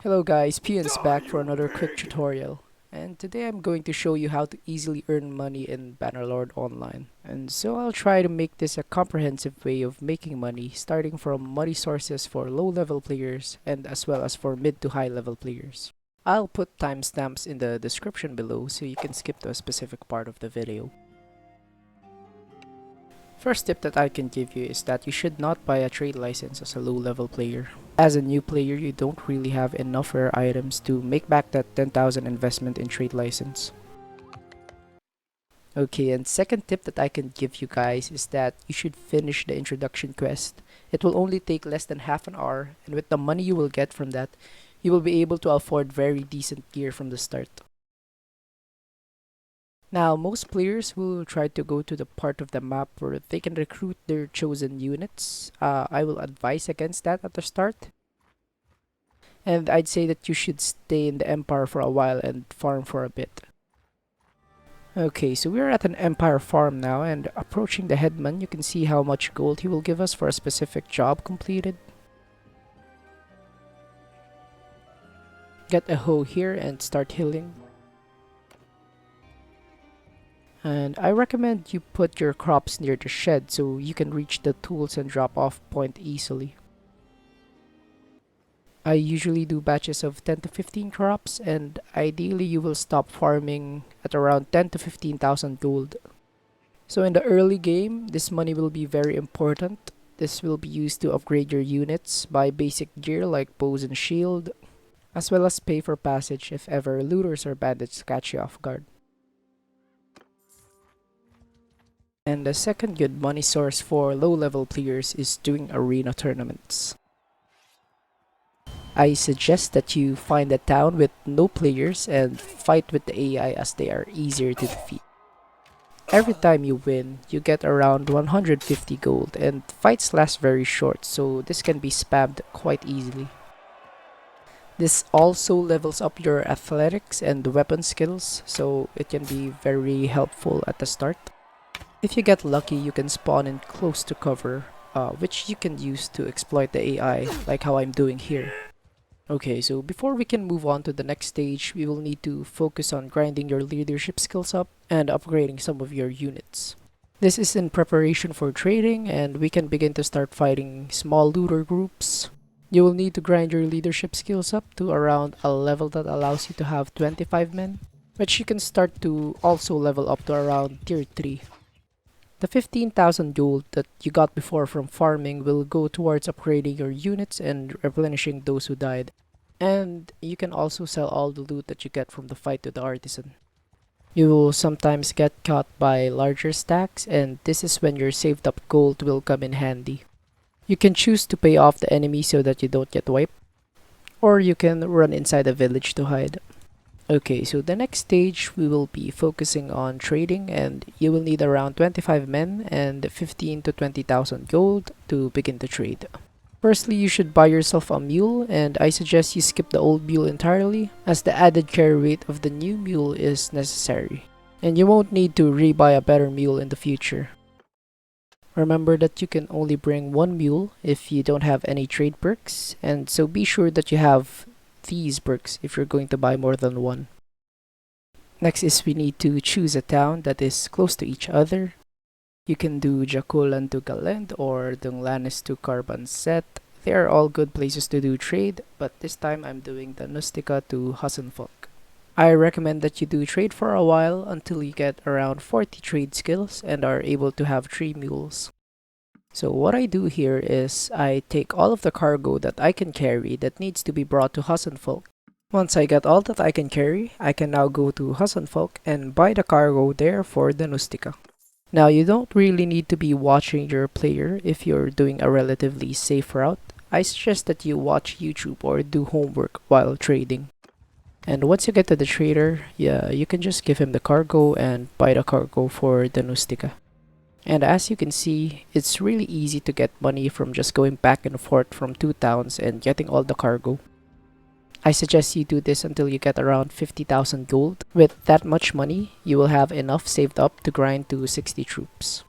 Hello guys, Peon's back for another quick tutorial. And today I'm going to show you how to easily earn money in Bannerlord Online. And so I'll try to make this a comprehensive way of making money, starting from money sources for low level players and as well as for mid to high level players. I'll put timestamps in the description below so you can skip to a specific part of the video. First tip that I can give you is that you should not buy a trade license as a low level player. As a new player, you don't really have enough rare items to make back that 10,000 investment in trade license. Okay, and second tip that I can give you guys is that you should finish the introduction quest. It will only take less than half an hour, and with the money you will get from that, you will be able to afford very decent gear from the start. Now, most players will try to go to the part of the map where they can recruit their chosen units. I will advise against that at the start. And I'd say that you should stay in the Empire for a while and farm for a bit. Okay, so we're at an Empire farm now, and approaching the headman, you can see how much gold he will give us for a specific job completed. Get a hoe here and start healing. And I recommend you put your crops near the shed so you can reach the tools and drop off point easily. I usually do batches of 10 to 15 crops, and ideally you will stop farming at around 10 to 15,000 gold. So in the early game, this money will be very important. This will be used to upgrade your units, buy basic gear like bows and shield, as well as pay for passage if ever looters or bandits catch you off guard. And the second good money source for low level players is doing arena tournaments. I suggest that you find a town with no players and fight with the AI as they are easier to defeat. Every time you win, you get around 150 gold, and fights last very short, so this can be spammed quite easily. This also levels up your athletics and weapon skills, so it can be very helpful at the start. If you get lucky, you can spawn in close to cover, which you can use to exploit the AI, like how I'm doing here. Okay, so before we can move on to the next stage, we will need to focus on grinding your leadership skills up and upgrading some of your units. This is in preparation for trading, and we can begin to start fighting small looter groups. You will need to grind your leadership skills up to around a level that allows you to have 25 men, which you can start to also level up to around tier 3. The 15,000 gold that you got before from farming will go towards upgrading your units and replenishing those who died. And you can also sell all the loot that you get from the fight to the artisan. You will sometimes get caught by larger stacks, and this is when your saved up gold will come in handy. You can choose to pay off the enemy so that you don't get wiped, or you can run inside a village to hide. Okay, so the next stage we will be focusing on trading, and you will need around 25 men and 15 to 20,000 gold to begin to trade. Firstly, you should buy yourself a mule, and I suggest you skip the old mule entirely as the added carry weight of the new mule is necessary. And you won't need to re-buy a better mule in the future. Remember that you can only bring one mule if you don't have any trade perks, and so be sure that you have these perks if you're going to buy more than one. Next is we need to choose a town that is close to each other. You can do Jakulan to Galend or Dunglanis to Carbanset. They are all good places to do trade, but this time I'm doing the Nustica to Hassenfolk. I recommend that you do trade for a while until you get around 40 trade skills and are able to have 3 mules. So what I do here is I take all of the cargo that I can carry that needs to be brought to Hassenfolk. Once I get all that I can carry, I can now go to Hassenfolk and buy the cargo there for the Nustica. Now you don't really need to be watching your player if you're doing a relatively safe route. I suggest that you watch YouTube or do homework while trading. And once you get to the trader, you can just give him the cargo and buy the cargo for the Nustica. And as you can see, it's really easy to get money from just going back and forth from 2 towns and getting all the cargo. I suggest you do this until you get around 50,000 gold. With that much money, you will have enough saved up to grind to 60 troops.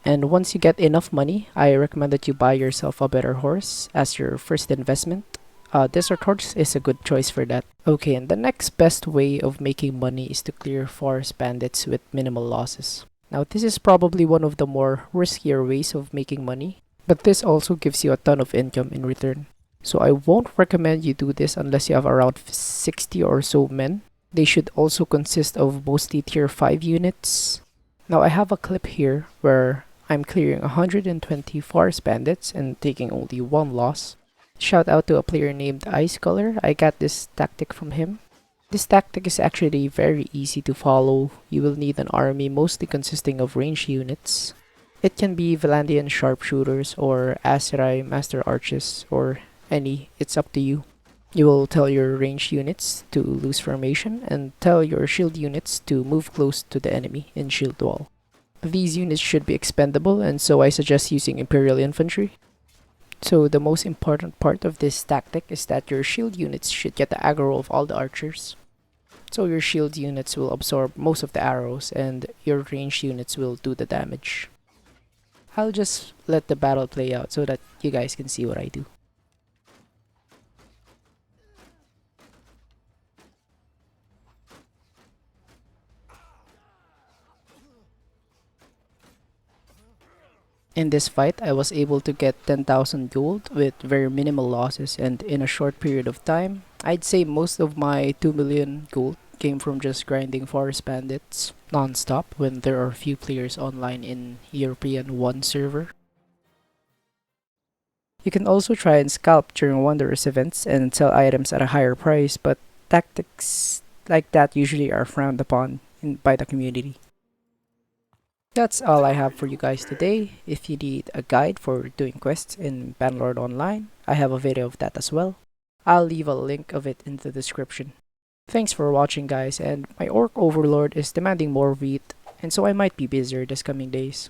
And once you get enough money, I recommend that you buy yourself a better horse as your first investment. Desert Horse is a good choice for that. Okay, and the next best way of making money is to clear forest bandits with minimal losses. Now, this is probably one of the more riskier ways of making money, but this also gives you a ton of income in return. So I won't recommend you do this unless you have around 60 or so men. They should also consist of mostly tier 5 units. Now I have a clip here where I'm clearing 120 forest bandits and taking only one loss. Shout out to a player named Ice Color. I got this tactic from him. This tactic is actually very easy to follow. You will need an army mostly consisting of ranged units. It can be Valandian sharpshooters or Aserai master archers or any, it's up to you. You will tell your ranged units to lose formation and tell your shield units to move close to the enemy in shield wall. These units should be expendable, and so I suggest using Imperial Infantry. So the most important part of this tactic is that your shield units should get the aggro of all the archers. So your shield units will absorb most of the arrows and your ranged units will do the damage. I'll just let the battle play out so that you guys can see what I do. In this fight, I was able to get 10,000 gold with very minimal losses and in a short period of time. I'd say most of my 2 million gold came from just grinding forest bandits non-stop when there are few players online in European 1 server. You can also try and scalp during Wondrous events and sell items at a higher price, but tactics like that usually are frowned upon by the community. That's all I have for you guys today. If you need a guide for doing quests in Bannerlord Online, I have a video of that as well. I'll leave a link of it in the description. Thanks for watching guys, and my Orc Overlord is demanding more wheat, and so I might be busier this coming days.